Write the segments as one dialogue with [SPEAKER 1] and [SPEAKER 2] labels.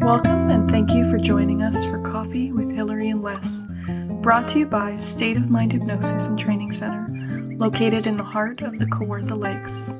[SPEAKER 1] Welcome and thank you for joining us for Coffee with Hilary and Les, brought to you by State of Mind Hypnosis and Training Center, located in the heart of the Kawartha Lakes.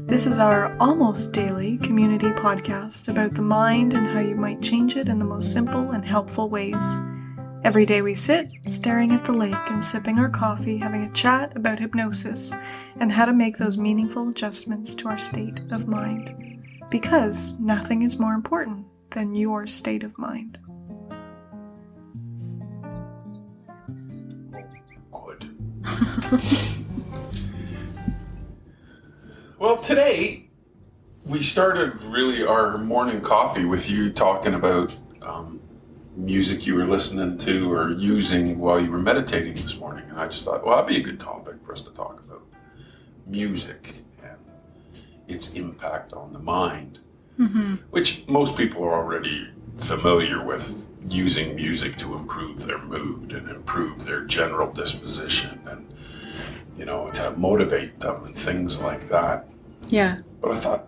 [SPEAKER 1] This is our almost daily community podcast about the mind and how you might change it in the most simple and helpful ways. Every day we sit, staring at the lake and sipping our coffee, having a chat about hypnosis and how to make those meaningful adjustments to our state of mind. Because nothing is more important than your state of mind.
[SPEAKER 2] Good. Well, today we started really our morning coffee with you talking about music you were listening to or using while you were meditating this morning. And I just thought, well, that'd be a good topic for us to talk about. Music and its impact on the mind. Mm-hmm. Which most people are already familiar with, using music to improve their mood and improve their general disposition and, to motivate them and things like that.
[SPEAKER 1] Yeah.
[SPEAKER 2] But I thought,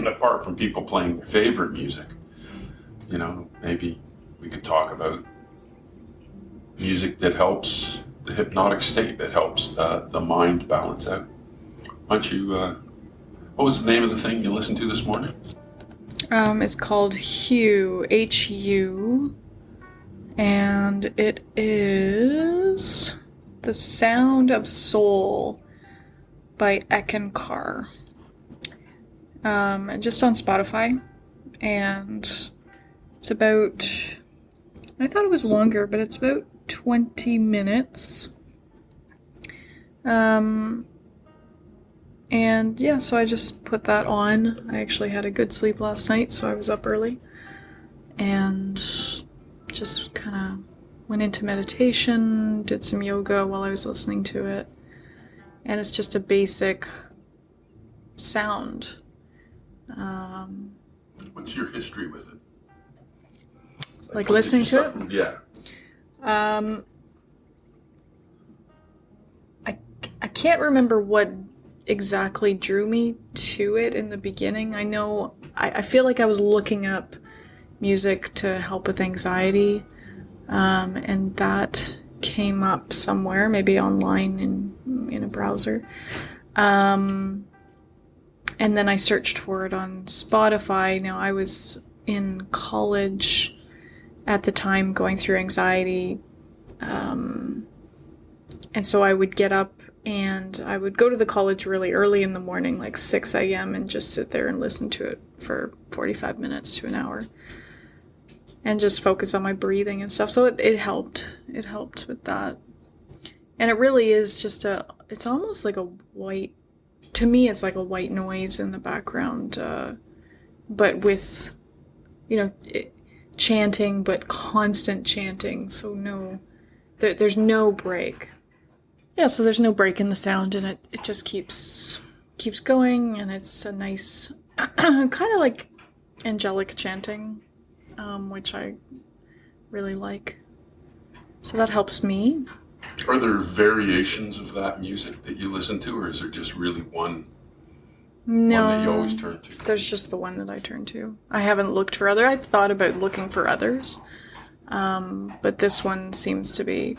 [SPEAKER 2] apart from people playing their favorite music, maybe we could talk about music that helps the hypnotic state, that helps the mind balance out. Why don't you... what was the name of the thing you listened to this morning?
[SPEAKER 1] It's called Hue, H-U, and it is The Sound of Soul by Ekankar. Just on Spotify, and it's about, I thought it was longer, but it's about 20 minutes. And yeah, so I just put that on. I actually had a good sleep last night, so I was up early. And just kind of went into meditation, did some yoga while I was listening to it. And it's just a basic sound.
[SPEAKER 2] What's your history with it?
[SPEAKER 1] Like listening to it?
[SPEAKER 2] Yeah.
[SPEAKER 1] I can't remember what exactly drew me to it in the beginning. I know I feel like I was looking up music to help with anxiety, and that came up somewhere, maybe online in a browser, and then I searched for it on Spotify. Now, I was in college at the time, going through anxiety, and so I would get up and I would go to the college really early in the morning, like 6 a.m., and just sit there and listen to it for 45 minutes to an hour. And just focus on my breathing and stuff. So it helped. It helped with that. And it really is just it's almost like a white, to me it's like a white noise in the background. But with, chanting, but constant chanting. So there's no break. Yeah, so there's no break in the sound, and it just keeps going, and it's a nice, kind of like angelic chanting, which I really like. So that helps me.
[SPEAKER 2] Are there variations of that music that you listen to, or is there just really one that you always turn to?
[SPEAKER 1] There's just the one that I turn to. I haven't looked for other. I've thought about looking for others, but this one seems to be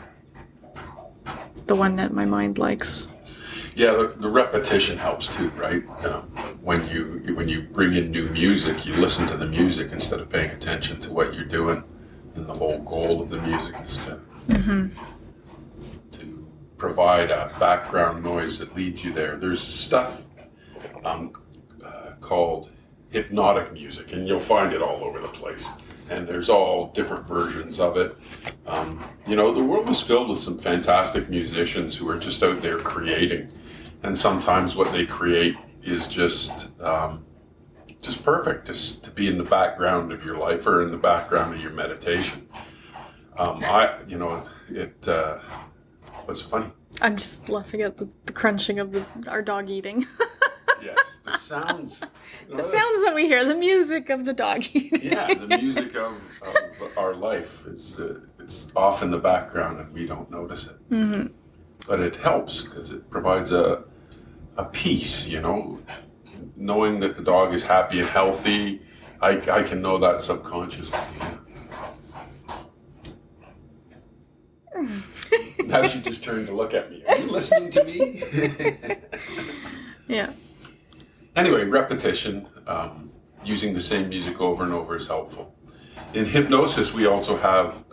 [SPEAKER 1] the one that my mind likes.
[SPEAKER 2] Yeah, the repetition helps too, right? When you bring in new music, you listen to the music instead of paying attention to what you're doing. And the whole goal of the music is to provide a background noise that leads you there. There's stuff called hypnotic music, and you'll find it all over the place. And there's all different versions of it. The world is filled with some fantastic musicians who are just out there creating. And sometimes what they create is just perfect, just to be in the background of your life or in the background of your meditation. What's funny?
[SPEAKER 1] I'm just laughing at the crunching of our dog eating.
[SPEAKER 2] Yes, the sounds.
[SPEAKER 1] The sounds that we hear, the music of the dog eating.
[SPEAKER 2] Yeah, the music of our life is it's off in the background and we don't notice it. Mm-hmm. But it helps because it provides a peace, knowing that the dog is happy and healthy, I can know that subconsciously. Now she just turned to look at me. Are you listening to me?
[SPEAKER 1] Yeah.
[SPEAKER 2] Anyway, repetition, using the same music over and over is helpful. In hypnosis, we also have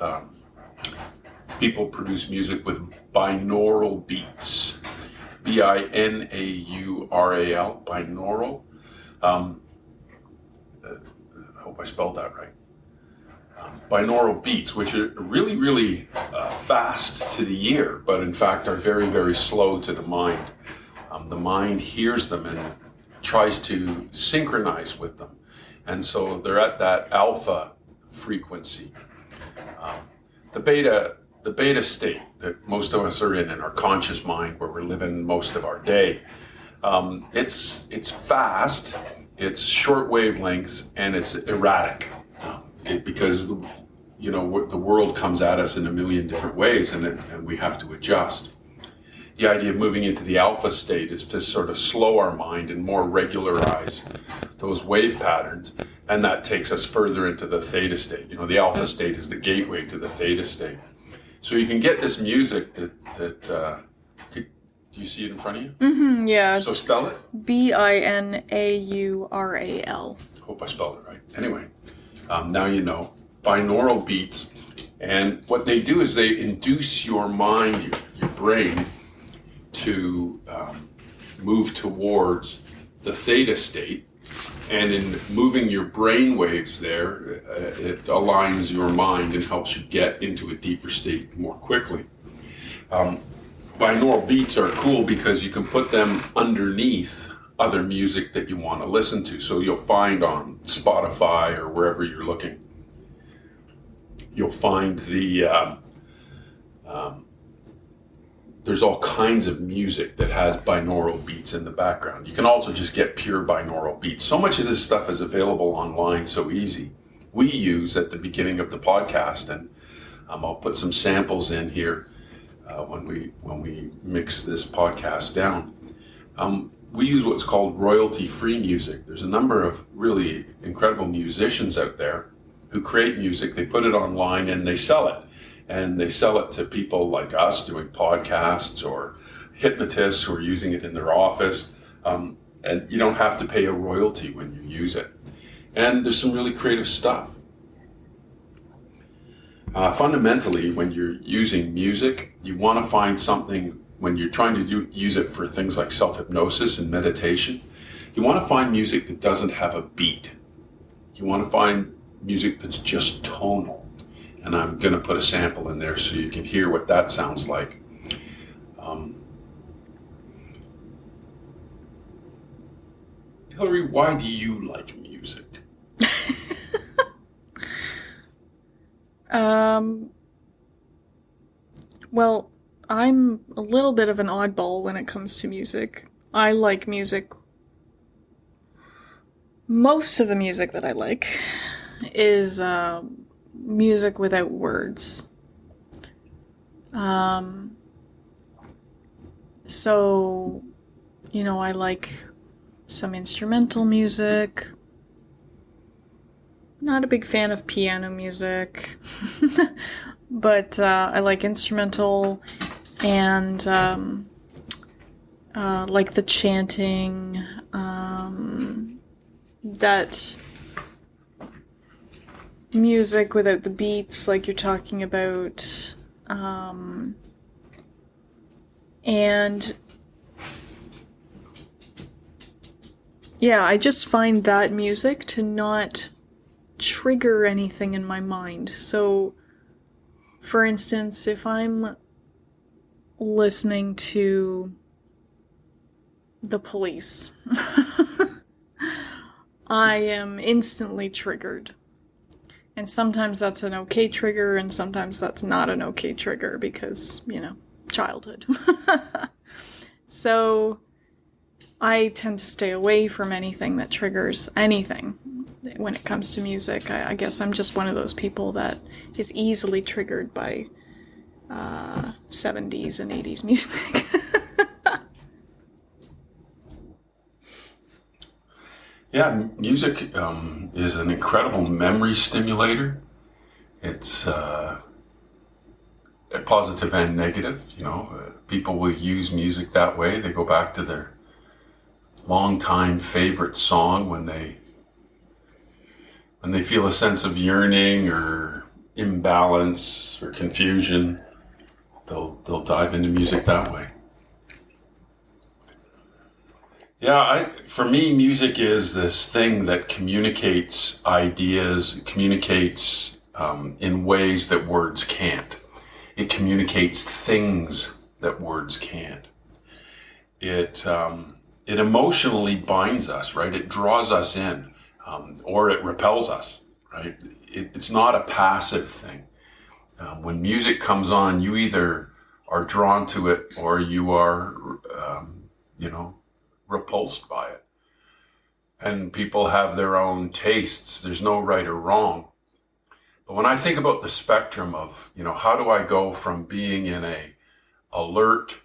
[SPEAKER 2] people produce music with binaural beats. binaural, binaural. I hope I spelled that right. Binaural beats, which are really, really fast to the ear, but in fact are very, very slow to the mind. The mind hears them and tries to synchronize with them. And so they're at that alpha frequency. The beta state that most of us are in our conscious mind, where we're living most of our day, it's fast, it's short wavelengths, and it's erratic. Because the world comes at us in a million different ways, and we have to adjust. The idea of moving into the alpha state is to sort of slow our mind and more regularize those wave patterns, and that takes us further into the theta state. The alpha state is the gateway to the theta state. So you can get this music that do you see it in front of you?
[SPEAKER 1] Mm-hmm, yeah.
[SPEAKER 2] So spell it.
[SPEAKER 1] binaural.
[SPEAKER 2] Hope I spelled it right. Anyway, now you know. Binaural beats, and what they do is they induce your mind, your brain, to move towards the theta state, and in moving your brain waves there, it aligns your mind and helps you get into a deeper state more quickly. Binaural beats are cool because you can put them underneath other music that you want to listen to. So you'll find on Spotify or wherever you're looking, you'll find there's all kinds of music that has binaural beats in the background. You can also just get pure binaural beats. So much of this stuff is available online so easy. We use at the beginning of the podcast, and I'll put some samples in here when we mix this podcast down. We use what's called royalty-free music. There's a number of really incredible musicians out there who create music, they put it online, and they sell it. And they sell it to people like us doing podcasts, or hypnotists who are using it in their office. And you don't have to pay a royalty when you use it. And there's some really creative stuff. Fundamentally, when you're using music, you want to find something, when you're trying to use it for things like self-hypnosis and meditation, you want to find music that doesn't have a beat. You want to find music that's just tonal. And I'm going to put a sample in there so you can hear what that sounds like. Hilary, why do you like music?
[SPEAKER 1] Well, I'm a little bit of an oddball when it comes to music. I like music. Most of the music that I like is music without words. So, I like some instrumental music. Not a big fan of piano music, but I like instrumental, and like the chanting, that music without the beats, like you're talking about, and yeah, I just find that music to not trigger anything in my mind. So, for instance, if I'm listening to The Police, I am instantly triggered. And sometimes that's an okay trigger, and sometimes that's not an okay trigger because, childhood. So I tend to stay away from anything that triggers anything when it comes to music. I guess I'm just one of those people that is easily triggered by 70s and 80s music.
[SPEAKER 2] Yeah, music is an incredible memory stimulator. It's positive and negative. People will use music that way. They go back to their longtime favorite song when they feel a sense of yearning or imbalance or confusion. They'll dive into music that way. Yeah, for me, music is this thing that communicates ideas, communicates in ways that words can't. It communicates things that words can't. It emotionally binds us, right? It draws us in, or it repels us, right? It's not a passive thing. When music comes on, you either are drawn to it or you are, repulsed by it. And people have their own tastes. There's no right or wrong. But when I think about the spectrum of, how do I go from being in a alert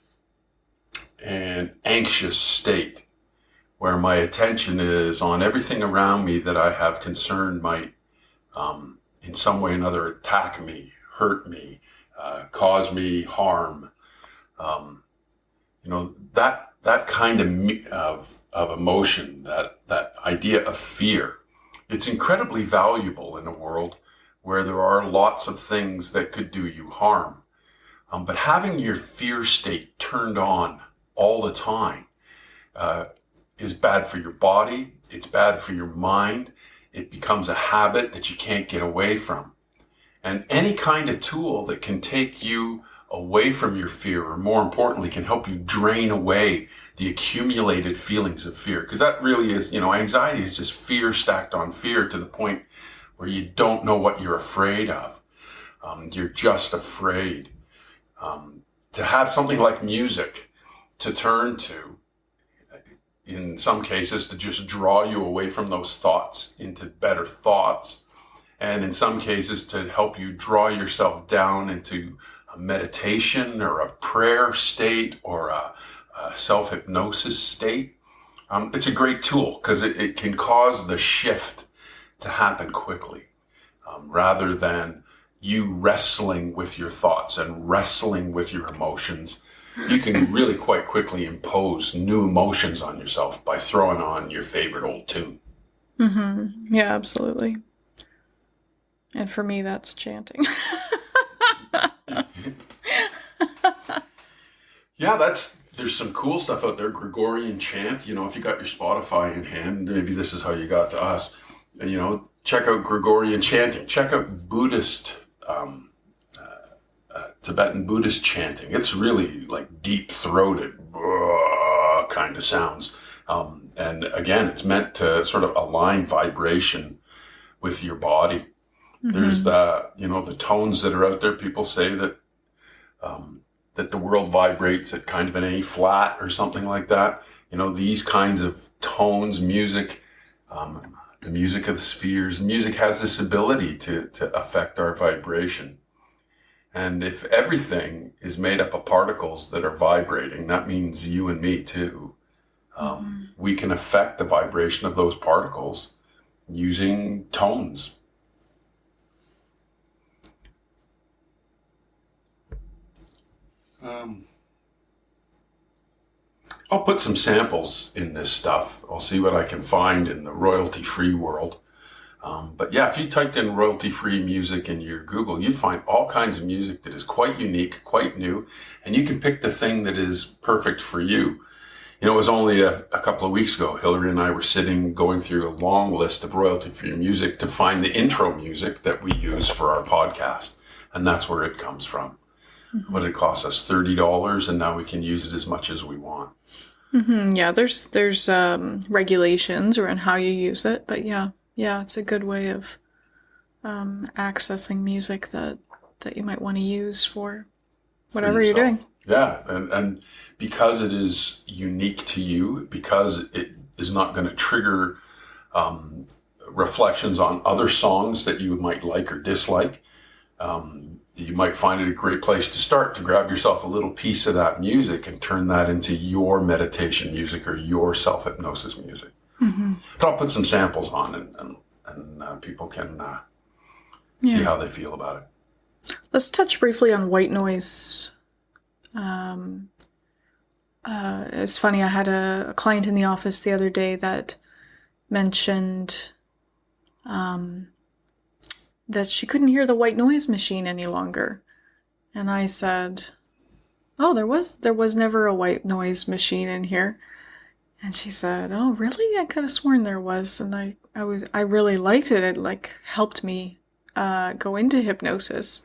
[SPEAKER 2] and anxious state where my attention is on everything around me that I have concern might, in some way or another, attack me, hurt me, cause me harm, that kind of emotion, that idea of fear, it's incredibly valuable in a world where there are lots of things that could do you harm. But having your fear state turned on all the time is bad for your body. It's bad for your mind. It becomes a habit that you can't get away from. And any kind of tool that can take you away from your fear, or more importantly, can help you drain away the accumulated feelings of fear. Because that really is, anxiety is just fear stacked on fear to the point where you don't know what you're afraid of. You're just afraid. To have something like music to turn to, in some cases, to just draw you away from those thoughts into better thoughts. And in some cases, to help you draw yourself down into a meditation or a prayer state or a self-hypnosis state. It's a great tool because it can cause the shift to happen quickly, rather than you wrestling with your thoughts and wrestling with your emotions. You can really quite quickly impose new emotions on yourself by throwing on your favorite old tune.
[SPEAKER 1] Mm-hmm. Yeah, absolutely. And for me, that's chanting.
[SPEAKER 2] Yeah, there's some cool stuff out there. Gregorian chant, if you got your Spotify in hand, maybe this is how you got to us. Check out Gregorian chanting. Check out Buddhist, Tibetan Buddhist chanting. It's really like deep-throated kind of sounds. And again, it's meant to sort of align vibration with your body. Mm-hmm. There's the tones that are out there. People say that that the world vibrates at kind of an A flat or something like that. These kinds of tones, music, the music of the spheres, music has this ability to affect our vibration. And if everything is made up of particles that are vibrating, that means you and me too. We can affect the vibration of those particles using tones. I'll put some samples in this stuff. I'll see what I can find in the royalty-free world. But yeah, if you typed in royalty-free music in your Google, you'd find all kinds of music that is quite unique, quite new, and you can pick the thing that is perfect for you. It was only a couple of weeks ago, Hilary and I were sitting going through a long list of royalty-free music to find the intro music that we use for our podcast, and that's where it comes from. Mm-hmm. What it cost us, $30, and now we can use it as much as we want.
[SPEAKER 1] Mm-hmm. Yeah, there's regulations around how you use it, but yeah, it's a good way of accessing music that you might want to use for whatever you're doing.
[SPEAKER 2] Yeah, and because it is unique to you, because it is not going to trigger reflections on other songs that you might like or dislike, you might find it a great place to start, to grab yourself a little piece of that music and turn that into your meditation music or your self-hypnosis music. But I'll put some samples on, and people can see how they feel about it.
[SPEAKER 1] Let's touch briefly on white noise. It's funny, I had a client in the office the other day that mentioned that she couldn't hear the white noise machine any longer. And I said, "Oh, there was never a white noise machine in here." And she said, "Oh, really? I could have sworn there was." And I really liked it. It like helped me go into hypnosis.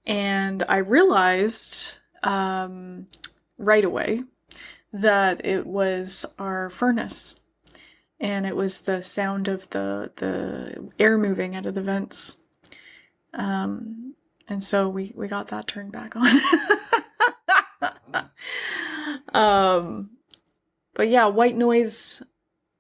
[SPEAKER 1] And I realized right away that it was our furnace. And it was the sound of the air moving out of the vents. And so we got that turned back on. But yeah, white noise.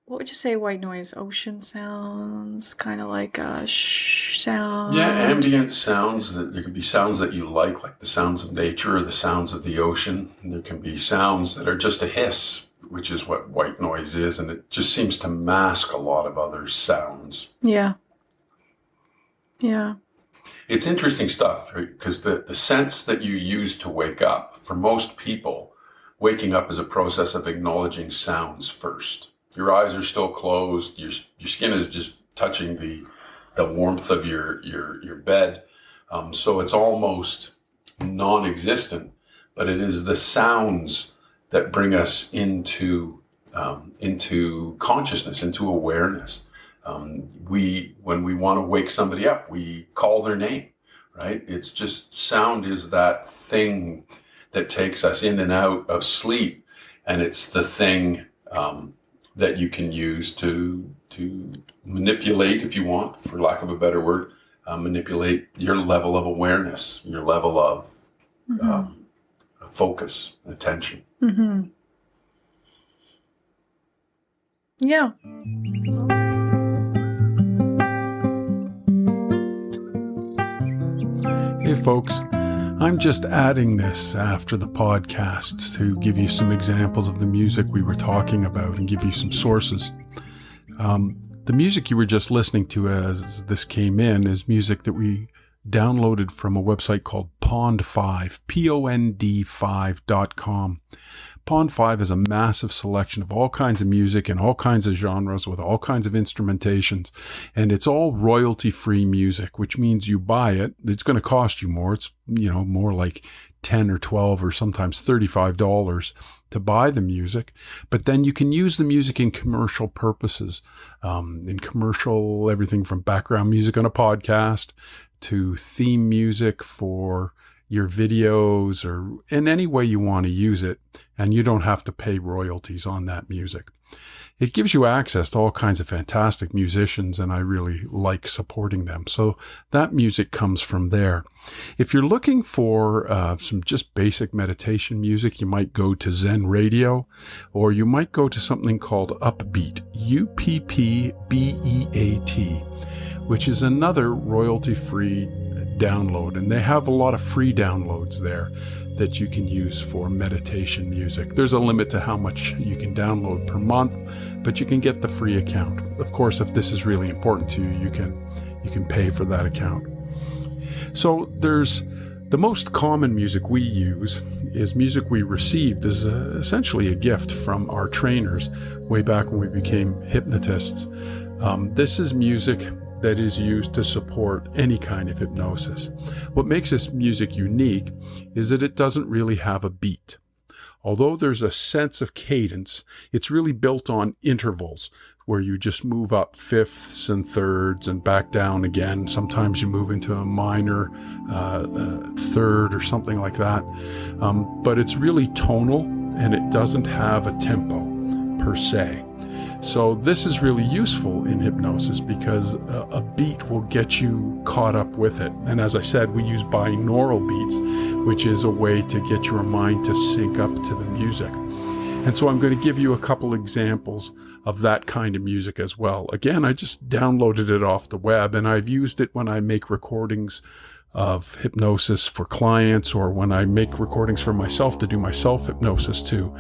[SPEAKER 1] What would you say white noise? Ocean sounds, kind of like a sound.
[SPEAKER 2] Yeah, ambient sounds. There can be sounds that you like the sounds of nature or the sounds of the ocean. And there can be sounds that are just a hiss, which is what white noise is, and it just seems to mask a lot of other sounds.
[SPEAKER 1] Yeah. Yeah.
[SPEAKER 2] It's interesting stuff, right? Because the sense that you use to wake up, for most people, waking up is a process of acknowledging sounds first. Your eyes are still closed. Your skin is just touching the warmth of your bed. So it's almost non-existent, but it is the sounds that bring us into consciousness, into awareness. When we want to wake somebody up, we call their name, right? It's just sound is that thing that takes us in and out of sleep, and it's the thing that you can use to manipulate, if you want, for lack of a better word, manipulate your level of awareness, your level of focus, attention.
[SPEAKER 1] Mm-hmm. Yeah.
[SPEAKER 3] Hey folks, I'm just adding this after the podcasts to give you some examples of the music we were talking about and give you some sources. The music you were just listening to as this came in is music that we downloaded from a website called Pond5, pond5.com. Pond5 is a massive selection of all kinds of music and all kinds of genres with all kinds of instrumentations. And it's all royalty-free music, which means you buy it. It's going to cost you more. It's, more like $10 or $12 or sometimes $35 to buy the music. But then you can use the music in commercial purposes. Everything from background music on a podcast to theme music for your videos or in any way you want to use it, and you don't have to pay royalties on that music. It gives you access to all kinds of fantastic musicians, and I really like supporting them. So that music comes from there. If you're looking for some just basic meditation music, you might go to Zen Radio, or you might go to something called Upbeat, UPPBEAT, which is another royalty-free download, and they have a lot of free downloads there that you can use for meditation music. There's a limit to how much you can download per month, but you can get the free account. Of course, if this is really important to you, you can pay for that account. So there's the most common music we use is music we received as essentially a gift from our trainers way back when we became hypnotists. This is music that is used to support any kind of hypnosis. What makes this music unique is that it doesn't really have a beat. Although there's a sense of cadence, it's really built on intervals where you just move up fifths and thirds and back down again. Sometimes you move into a minor third or something like that. But it's really tonal, and it doesn't have a tempo per se. So this is really useful in hypnosis because a beat will get you caught up with it. And as I said, we use binaural beats, which is a way to get your mind to sync up to the music. And so I'm going to give you a couple examples of that kind of music as well. Again, I just downloaded it off the web, and I've used it when I make recordings of hypnosis for clients, or when I make recordings for myself to do my self-hypnosis too.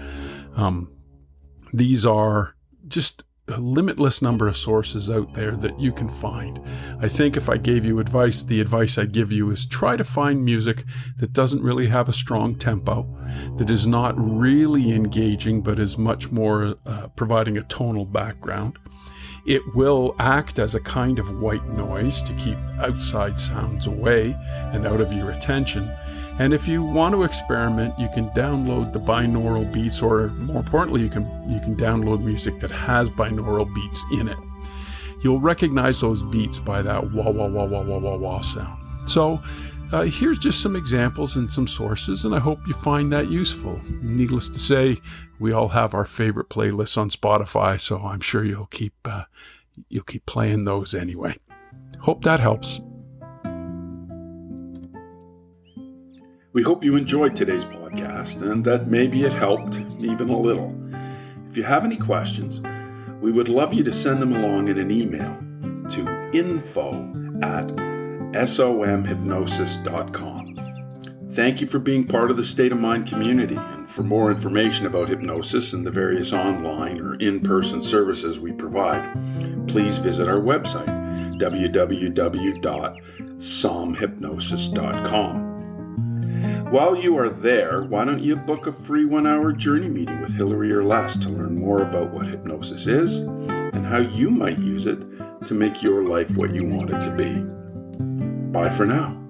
[SPEAKER 3] These are just a limitless number of sources out there that you can find. I think if I gave you advice, the advice I'd give you is try to find music that doesn't really have a strong tempo, that is not really engaging, but is much more providing a tonal background. It will act as a kind of white noise to keep outside sounds away and out of your attention. And if you want to experiment, you can download the binaural beats, or more importantly, you can download music that has binaural beats in it. You'll recognize those beats by that wah, wah, wah, wah, wah, wah, wah sound. So here's just some examples and some sources, and I hope you find that useful. Needless to say, we all have our favorite playlists on Spotify, so I'm sure you'll keep playing those anyway. Hope that helps. We hope you enjoyed today's podcast and that maybe it helped even a little. If you have any questions, we would love you to send them along in an email to info@somhypnosis.com. Thank you for being part of the State of Mind community, and for more information about hypnosis and the various online or in-person services we provide, please visit our website, www.somhypnosis.com. While you are there, why don't you book a free 1-hour journey meeting with Hilary or Les to learn more about what hypnosis is and how you might use it to make your life what you want it to be. Bye for now.